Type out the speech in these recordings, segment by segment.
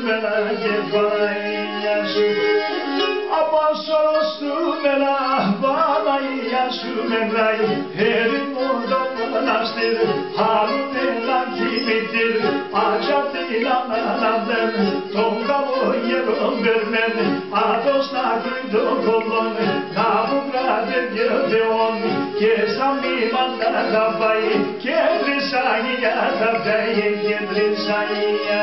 μένα κεφάλια σου. Απασχολωστούμε να Παναγία σου μετράει έρημο το μοναστήρι, άλλον ένα κημητήρι, άτσα την αναλαβέν, τον καλόγερο μπερνέν, άτος να κρύν τον κολλόν, να βουκράτε και θεόν, και στα μήματα θα πάει, και τρισάγια θα πάει, και τρισάγια.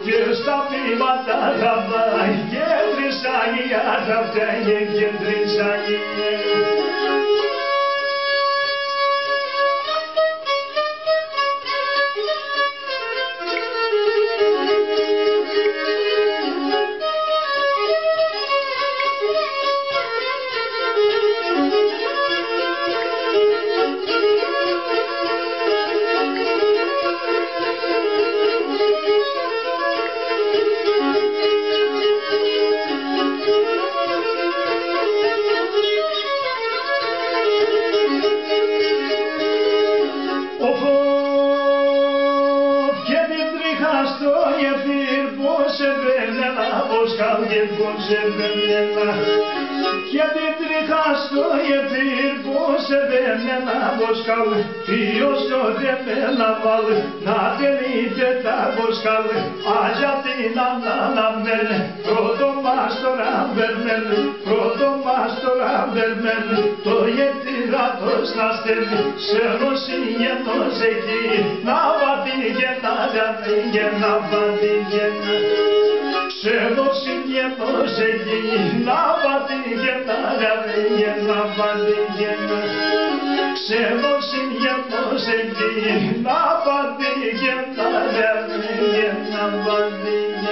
Και στα μήματα θα πάει, και τρισάγια θα πάει, και τρισάγια. Στο γεφύρ πως επέμενα, πως καλγε πως επέμενα. Και την τρίχα στο γεφύρ πως επέμενα, πως καλγε ποιος τότε με να βάλει, να τελείτε τα πως καλγε, άζια την αναλαμμένη, πρώτο μας τώρα μπερμένη, πρώτο μας τώρα μπερμένη, το γετήρατος να στέλνει, σε νοσηγενός εκεί, να πατήγαινα, να πατήγαινα, σε νοσηγενός εκεί, να πατήγαινα, να πατήγαινα, σε νοσηγενός εκεί, να πατήγαινα, να πατήγαινα.